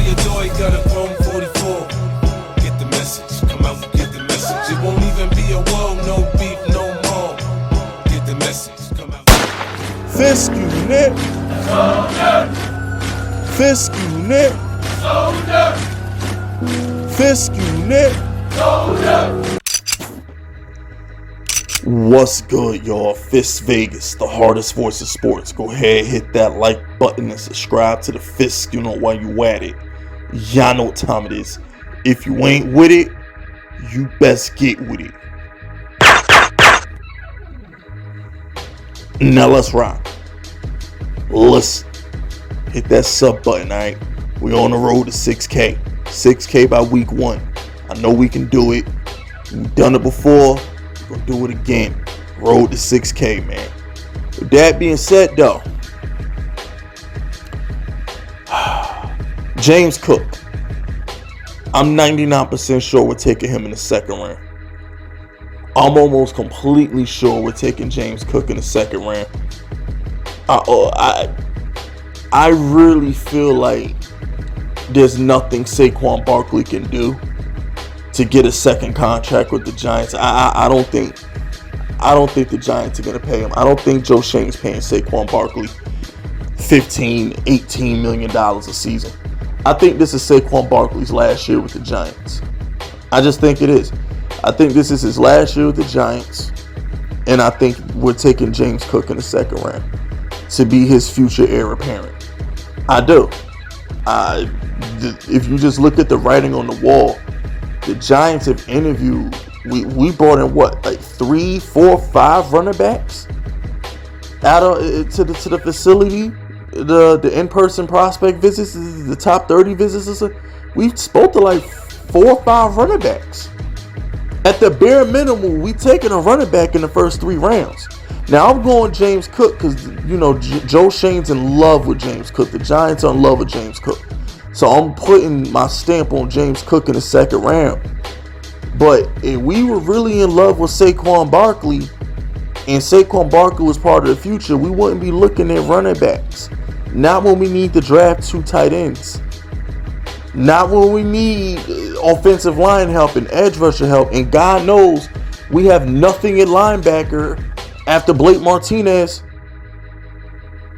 your door, he got a chrome 44. Get the message, come out and get the message. It won't even be a world, no beef, no more. Get the message, come out. Fisk unit. Soldier. Fisk unit. Soldier. Fisk unit. Soldier. What's good, y'all? Fisk Vegas, the hardest voice of sports. Go ahead, hit that like button and subscribe to the Fisk, while you at it. Y'all know what time it is. If you ain't with it, you best get with it. Now let's rock. Listen, hit that sub button, alright? We're on the road to 6K. 6K by week 1. I know we can do it. We've done it before. We're gonna do it again. Road to 6K, man. With that being said, though, James Cook, I'm 99% sure we're taking him in the second round. I'm almost completely sure we're taking James Cook in the second round. I really feel like there's nothing Saquon Barkley can do to get a second contract with the Giants. I don't think the Giants are going to pay him. I don't think Joe Schoen's paying Saquon Barkley $15-18 million a season. I think this is Saquon Barkley's last year with the Giants. I just think it is. I think this is his last year with the Giants, and I think we're taking James Cook in the second round to be his future heir apparent. I do. If you just look at the writing on the wall, the Giants have interviewed, we brought in what, like 3, 4, 5 running backs out to the facility, the in-person prospect visits, the top 30 visits. We spoke to like 4 or 5 running backs. At the bare minimum, we taking a running back in the first 3 rounds. Now I'm going James Cook because Joe Schoen's in love with James Cook. The Giants are in love with James Cook. So I'm putting my stamp on James Cook in the second round. But if we were really in love with Saquon Barkley, and Saquon Barkley was part of the future, we wouldn't be looking at running backs. Not when we need to draft 2 tight ends. Not when we need offensive line help and edge rusher help. And God knows we have nothing at linebacker after Blake Martinez.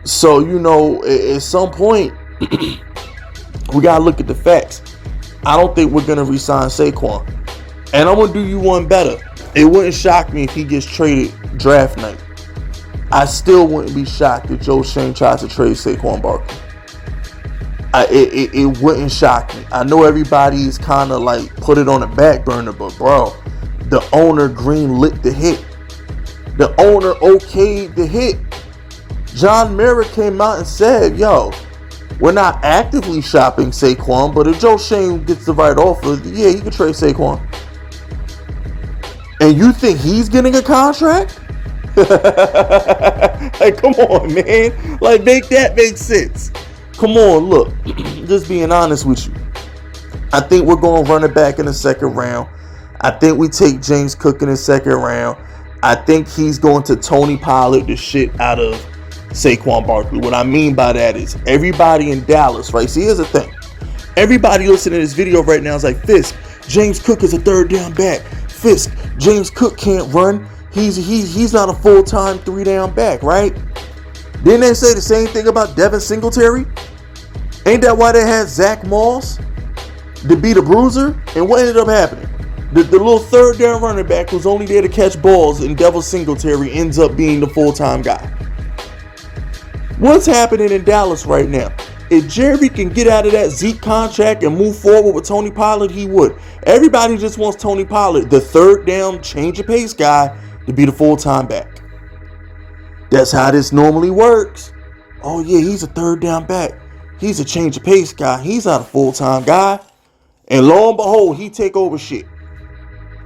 So, at some point, we got to look at the facts. I don't think we're going to re-sign Saquon. And I'm going to do you one better. It wouldn't shock me if he gets traded draft night. I still wouldn't be shocked if Joe Schoen tries to trade Saquon Barkley. It wouldn't shock me. I know everybody's kind of like put it on the back burner, but bro, the owner green-lit the hit. The owner okayed the hit. John Merrick came out and said, yo, we're not actively shopping Saquon, but if Joe Schoen gets the right offer, yeah, he can trade Saquon. And you think he's getting a contract? Like, come on, man. Like, make that make sense. Come on, look. Just being honest with you. I think we're going to run it back in the second round. I think we take James Cook in the second round. I think he's going to Tony Pollard the shit out of Saquon Barkley. What I mean by that is everybody in Dallas, right? See, here's the thing. Everybody listening to this video right now is like, Fisk, James Cook is a third down back. Fisk, James Cook can't run. He's not a full-time 3-down back, right? Didn't they say the same thing about Devin Singletary? Ain't that why they had Zach Moss to be the bruiser? And what ended up happening? The little third down running back who's only there to catch balls, and Devin Singletary ends up being the full-time guy. What's happening in Dallas right now? If Jerry can get out of that Zeke contract and move forward with Tony Pollard, he would. Everybody just wants Tony Pollard, the third down change of pace guy, to be the full-time back. That's how this normally works. Oh yeah, he's a third down back. He's a change of pace guy. He's not a full-time guy. And lo and behold, he take over shit.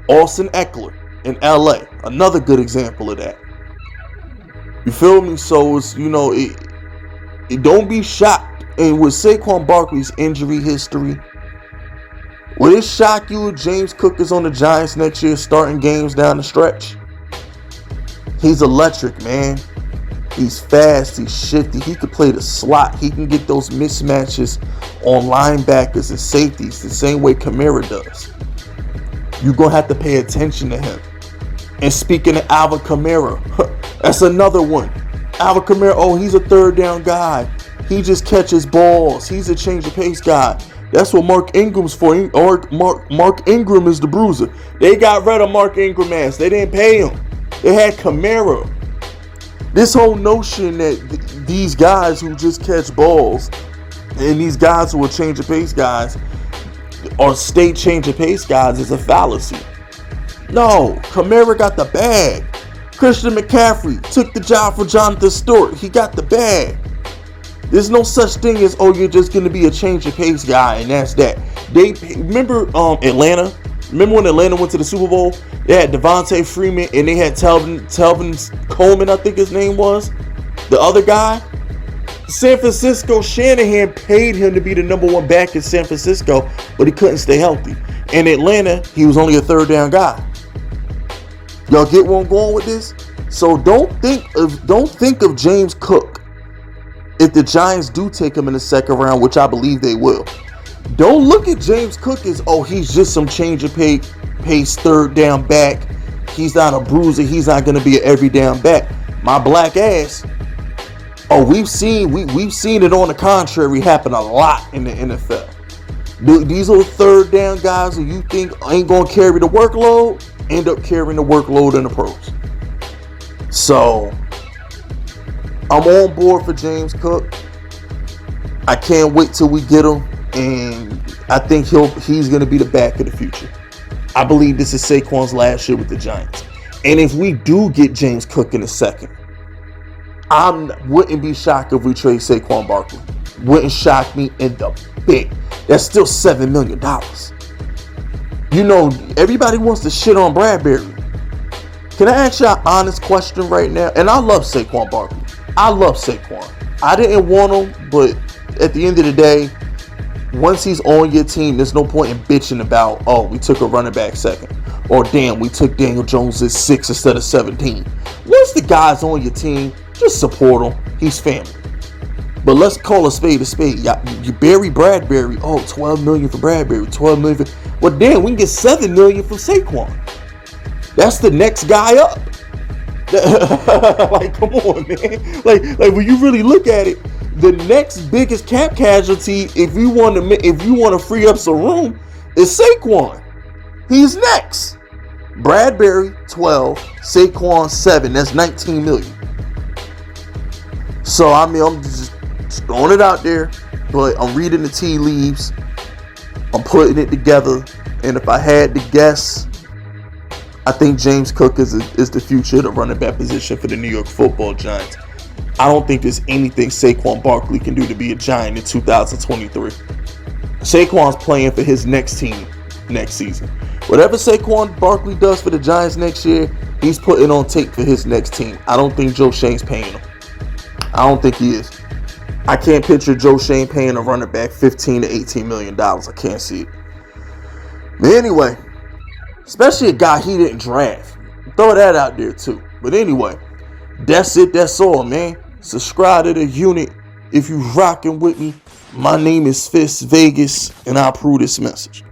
Austin Eckler in LA. Another good example of that. You feel me? So it's, it don't be shocked. And with Saquon Barkley's injury history, would it shock you if James Cook is on the Giants next year starting games down the stretch? He's electric, man. He's fast. He's shifty. He could play the slot. He can get those mismatches on linebackers and safeties the same way Kamara does. You're going to have to pay attention to him. And speaking of Alvin Kamara, that's another one. Alvin Kamara, oh, he's a third down guy. He just catches balls. He's a change of pace guy. That's what Mark Ingram's for. Mark Ingram is the bruiser. They got rid of Mark Ingram ass. They didn't pay him. They had Kamara. This whole notion that these guys who just catch balls and these guys who are change of pace guys or state change of pace guys is a fallacy. No, Kamara got the bag. Christian McCaffrey took the job for Jonathan Stewart. He got the bag. There's no such thing as, oh, you're just going to be a change of pace guy and that's that. They remember Atlanta? Remember when Atlanta went to the Super Bowl? They had Devontae Freeman and they had Telvin Coleman, I think his name was. The other guy. San Francisco, Shanahan paid him to be the number one back in San Francisco, but he couldn't stay healthy. In Atlanta, he was only a third down guy. Y'all get where I'm going with this? So don't think of James Cook if the Giants do take him in the second round, which I believe they will. Don't look at James Cook as, oh, he's just some change of pace third down back. He's not a bruiser. He's not going to be an every down back. My black ass. Oh, we've seen it on the contrary happen a lot in the NFL. These little third down guys who you think ain't going to carry the workload end up carrying the workload in the pros. So I'm on board for James Cook. I can't wait till we get him, and I think he's going to be the back of the future. I believe this is Saquon's last year with the Giants. And if we do get James Cook in a second, I wouldn't be shocked if we trade Saquon Barkley. Wouldn't shock me in the bit. That's still $7 million. You know, everybody wants to shit on Bradbury. Can I ask you an honest question right now? And I love Saquon Barkley. I love Saquon. I didn't want him, but at the end of the day, once he's on your team, there's no point in bitching about, oh, we took a running back second. Or damn, we took Daniel Jones at 6 instead of 17. Once the guy's on your team, just support him. He's family. But let's call a spade a spade. You bury Bradbury. Oh, $12 million for Bradbury. $12 million for... Well, damn, we can get $7 million for Saquon. That's the next guy up. Like, come on, man. Like when you really look at it, the next biggest cap casualty, if you want to free up some room, is Saquon. He's next. Bradbury 12, Saquon 7. That's $19 million. So I mean, I'm just throwing it out there, but I'm reading the tea leaves. I'm putting it together, and if I had to guess, I think James Cook is the future of the running back position for the New York Football Giants. I don't think there's anything Saquon Barkley can do to be a Giant in 2023. Saquon's playing for his next team next season. Whatever Saquon Barkley does for the Giants next year, he's putting on tape for his next team. I don't think Joe Shane's paying him. I don't think he is. I can't picture Joe Shane paying a running back $15 to $18 million. I can't see it. But anyway, especially a guy he didn't draft. Throw that out there too. But anyway, that's it. That's all, man. Subscribe to the unit if you rocking with me. My name is Fisk Vegas, and I approve this message.